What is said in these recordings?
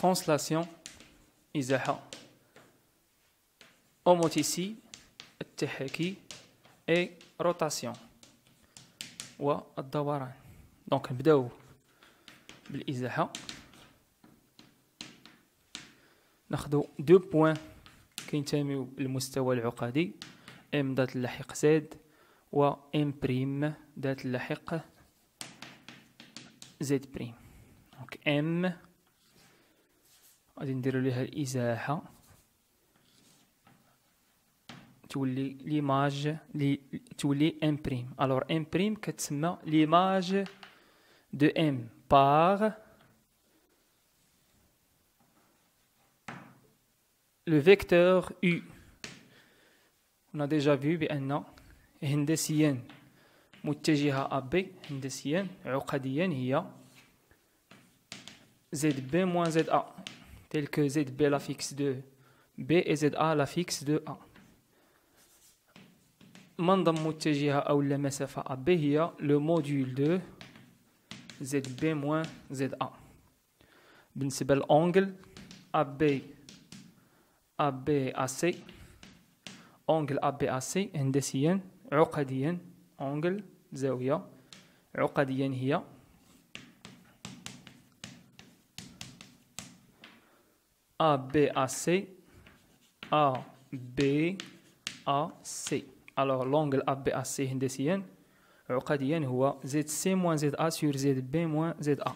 translation إزاحة homoticie التحاكي et rotation والدوران. دونك نبداو بالإزاحة. ناخدو دو بوين كينتميو للمستوى العقدي ام ذات اللاحق زد و ام بريم ذات اللاحق زد بريم. دونك ام غادي نديرو ليها الازاحه تولي ليماج تولي ام بريم. الوغ ام بريم كتسمى ليماج دو ام بار le vecteur U. On a déjà vu بأن هندسيا متجهة AB هندسيا عقديا هي ZB moins ZA tel que ZB la fixe de B et ZA la fixe de A. منظم متجهة أو المسافة AB هي le module de ZB moins ZA. بالنسبة للأنجل ABAC أنجل ABAC هندسيا عقديا أنجل زاوية عقديا هي ABAC ABAC. alors l'angle ABAC هندسيا عقديا هو ZC moins ZA sur ZB moins ZA.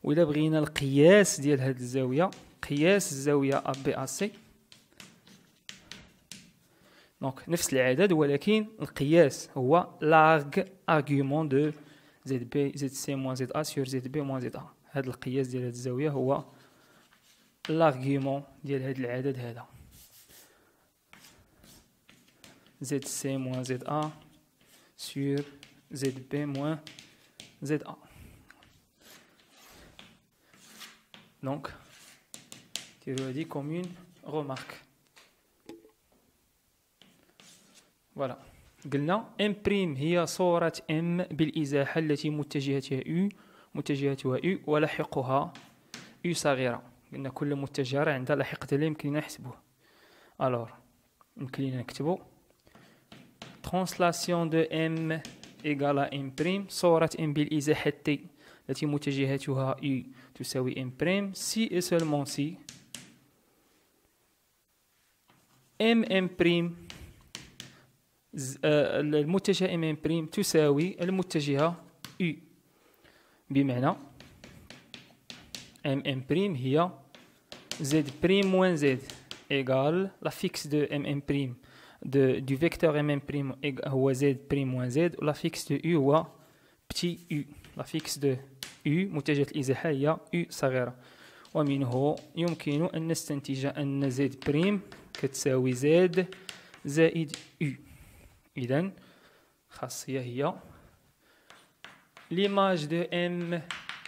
وإلا بغينا القياس ديال هاد الزاوية قياس الزاوية ABAC دونك نفس العدد ولكن القياس هو l'arc argument de ZC moins ZA sur ZB moins ZA. هاد القياس ديال هاد الزاوية هو l'argument ديال هاد العدد هذا ZC moins ZA sur ZB moins ZA. donc ديرو هادي comme une remarque. فوالا قلنا ام بريم هي صورة ام بالإزاحة التي متجهتها U ولاحقها U صغيرة. قلنا كل متجهة عندها لاحق ديالها يمكن لينا نحسبوه. الوغ يمكن لينا نكتبو translation de m égale à m prime صورة m بالإزاحة T التي متجهتها U تساوي m prime si et seulement si m prime المتجهة m prime تساوي المتجهة U. بمعنى m prime هي z prime moins z égale la fixe de m prime du vecteur m prime هو z prime moins z و la fixe de U هو petit u. la fixe de U متجهة الإزاحة هي U صغيرة. ومنه يمكن أن نستنتج أن z prime كتساوي z زائد U. إذن خاصية هي l'image de m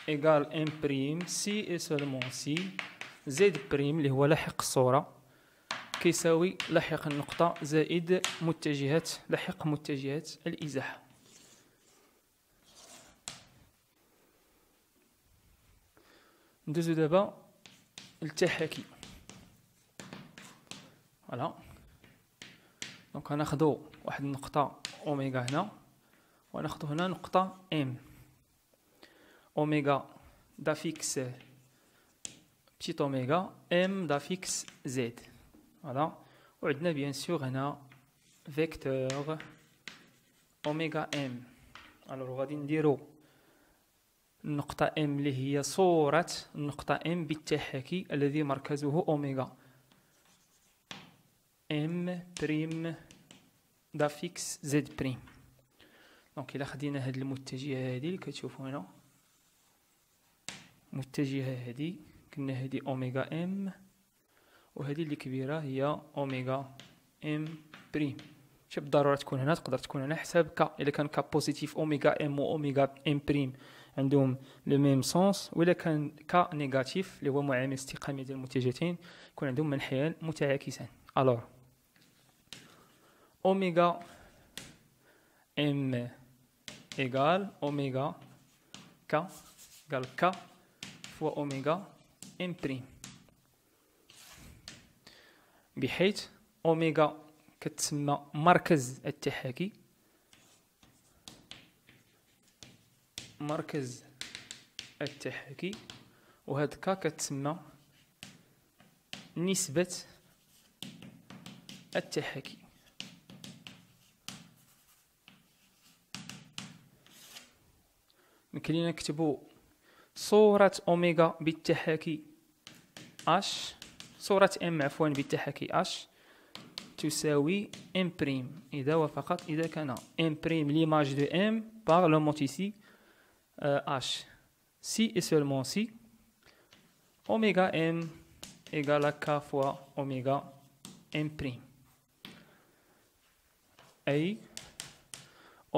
égale m prime si et seulement si z prime اللي هو لاحق الصورة كيساوي لاحق النقطة زائد لاحق متجهة الإزاحة. ندوزو دابا التحاكي. فوالا دونك غناخدو واحد النقطة أوميغا هنا وناخدو هنا نقطة ام أوميغا دافيكس بتيت أوميغا ام دافيكس زد. فوالا وعندنا بيان سور هنا فيكتور أوميغا ام. الوغ غادي نديرو النقطة ام اللي هي صورة النقطة ام بالتحاكي الذي مركزه أوميغا ام بريم دافيكس زد بريم. دونك إلا خدينا هاد المتجهة هادي اللي كتشوفو هنا المتجهة هادي قلنا هادي أوميغا ام وهادي اللي كبيرة هي أوميغا ام بريم. ماشي بالضرورة تكون هنا تقدر تكون هنا حساب كا. إلا كان كا بوزيتيف أوميغا ام و أوميغا ام بريم عندهم لو ميم سونس وإلا كان كا نيجاتيف اللي هو معامل استقامة ديال المتجهتين يكون عندهم منحيان متعاكسان. الوغ أوميغا ام égal oméga k égale k fois oméga ام بريم، بحيث اوميغا كتسمى مركز التحاكي، مركز التحاكي، وهاد كا كتسمى نسبة التحاكي. يمكن لينا نكتبو صورة اوميغا بالتحاكي اش، صورة ام عفوا بالتحاكي اش تساوي ام بريم اذا وفقط اذا كان ام بريم ليماج دو ام par le mot ici h. Si et seulement si oméga m égale à k fois oméga m prime. Et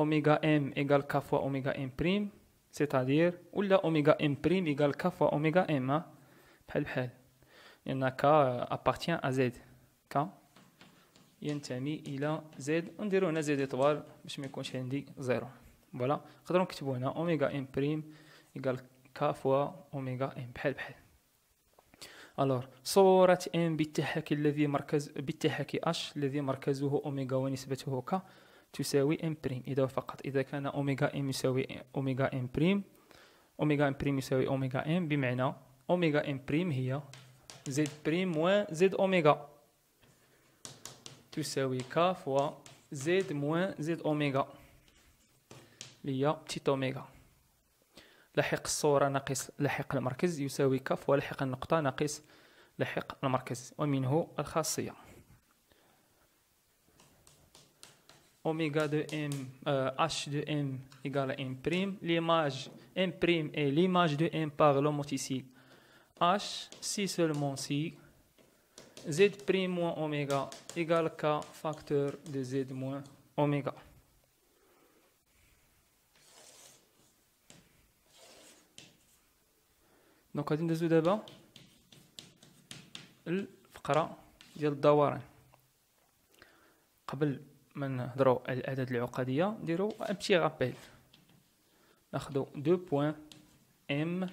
oméga m égale k fois oméga m prime, c'est-à-dire ou la oméga m prime égale k fois oméga m. بحال بحال لأن k appartient à z. k ينتمي إلى z، ونديرو هنا z إطوال باش ما يكونش عندي زيرو. فوالا نقدروا نكتبو هنا اوميغا ام بريم يقال ك فوا اوميغا ام بحال بحال. الور صورة ام بالتحاكي الذي مركز بالتحاكي اش الذي مركزه اوميغا ونسبته ك تساوي ام بريم اذا فقط اذا كان اوميغا ام يساوي اوميغا ام بريم، اوميغا ام بريم يساوي اوميغا ام، بمعنى اوميغا ام بريم هي زد بريم موان زد اوميغا تساوي ك فوا زد موان زد اوميغا اللي هي بتيت اوميغا. لاحق الصورة ناقص لاحق المركز يساوي ك فوا لاحق النقطة ناقص لاحق المركز، ومنه الخاصية اوميغا دو ام h de m égale à m prime. L'image m prime est l'image de m par l'homote ici h si seulement si z prime moins oméga égale k facteur de z moins oméga. دونك غادي ندوزو دابا الفقرة ديال الدوران. قبل ما نهضرو على الاعداد العقدية نديرو ان بتي رابيل، ناخدو 2 بوين ام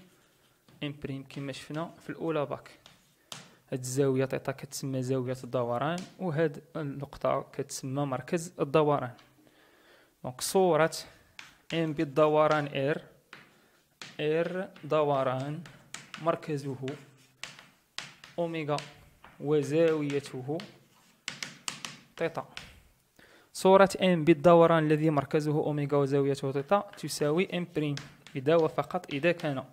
ام بريم كما شفنا في الاولى باك. هاد الزاوية تيتا كتسمى زاوية الدوران، وهاد النقطة كتسمى مركز الدوران. دونك صورة ام بالدوران ار دوران مركزه اوميغا وزاويته تيتا. صورة ام بالدوران الذي مركزه اوميغا وزاويته تيتا تساوي ام بريم اذا وفقط اذا كان.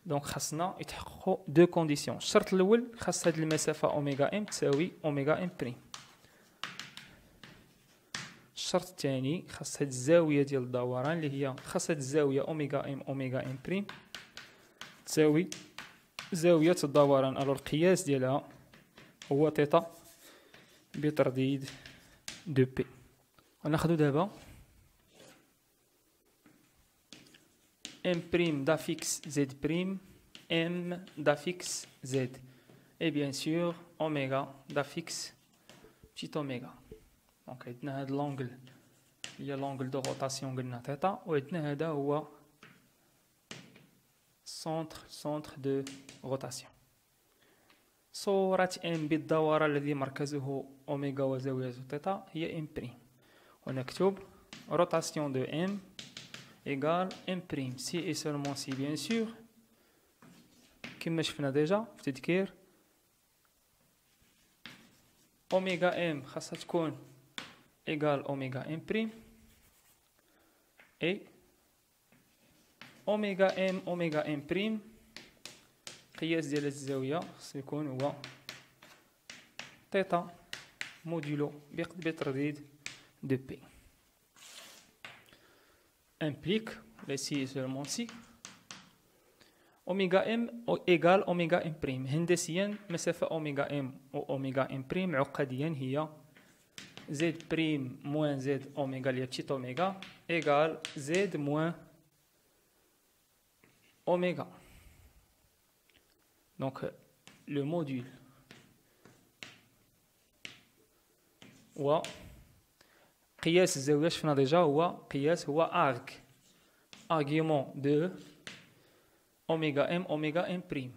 دونك خاصنا يتحققوا دو كونديسيون. الشرط الاول خاص هاد المسافة اوميغا ام تساوي اوميغا ام بريم. الشرط الثاني خاص هاد الزاوية ديال الدوران اللي هي خاص هاد الزاوية اوميغا ام بريم تساوي زاوية الدوران. الو القياس ديالها هو تيتا بترديد دو بي. وناخدو دابا ام بريم دافيكس زد بريم ام دافيكس زد اي بيان سور اوميغا دافيكس بتيت اوميغا. دونك عندنا هاد لونغل هي لونغل دو روتاسيون قلنا تيتا، وعندنا هذا هو centre de rotation. صورة ام بالدوران الذي مركزه اوميغا وزاوية تيتا هي ام بريم، ونكتب rotation de m égale m prime si et seulement si bien sûr كما شفنا ديجا في التذكير اوميغا ام خاصها تكون égale اوميغا ام بريم et اوميغا ام بريم قياس ديال الزاوية خصو يكون هو تيتا موديلو بترديد دو بي. implique les si et seulement si اوميغا ام ايغال اوميغا ام بريم. هندسيا مسافة اوميغا ام و اوميغا ام بريم عقديا هي زد بريم موان زد اوميغا اللي هي بتيت اوميغا ايغال زد موان اوميغا. دونك لو موديل و قياس الزاوية شفنا ديجا هو قياس هو arc argument de اوميغا ام بريم.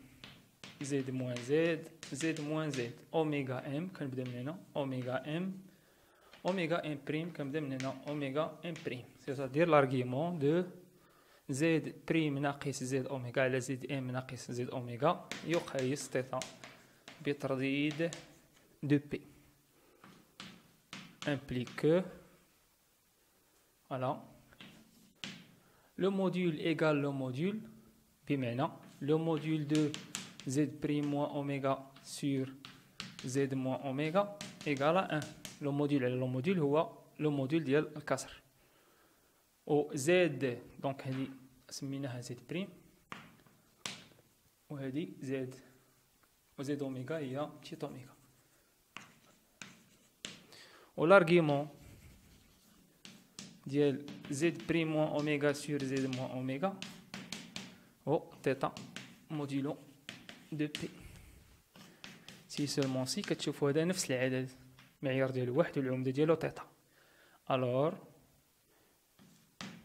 Z moins Z, Z moins Z. Oméga M, كنبدا من هنا oméga M, oméga M prime كنبدا من هنا oméga M prime. C'est-à-dire l'argument de Z prime ناقص Z oméga على Z M ناقص Z oméga يقيس θ بترديد de P. Implique que voilà, le module égale le module, بمعنى le module de Z prime moins oméga sur Z moins oméga égale à 1. Le module هو le module ديال الكسر. و Z donc هذه سميناها Z prime وهذه Z و Z oméga هي petit oméga. و l'argument ديال Z prime moins oméga sur Z moins oméga هو θ modulo de P. Si seulement si كتشوفوا هذا نفس العدد المعيار ديالو واحد والعمده ديالو θ. alors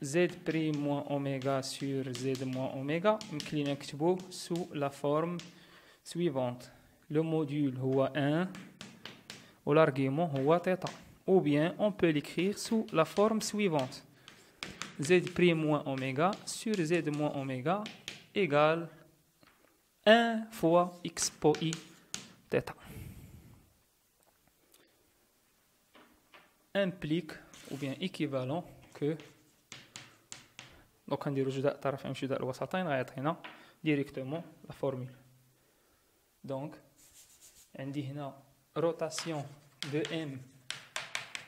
Z prime moins oméga sur Z moins oméga يمكن لينا نكتبوه sous la forme suivante. Le module هو 1 و l'argument هو θ. Ou bien on peut l'écrire sous la forme suivante. Z prime moins oméga sur Z moins oméga égale 1 fois x po i θ. Implique ou bien équivalent que donc نديرو جداء طرفين جداء الوسطين غيعطينا directement la formule. Donc عندي هنا rotation de M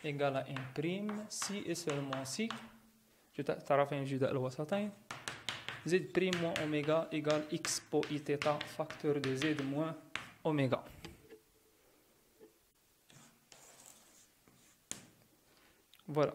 égale à M prime si et seulement si جداء طرفين جداء الوسطين Z prime moins oméga égale x po i θ facteur de Z moins oméga. Voilà.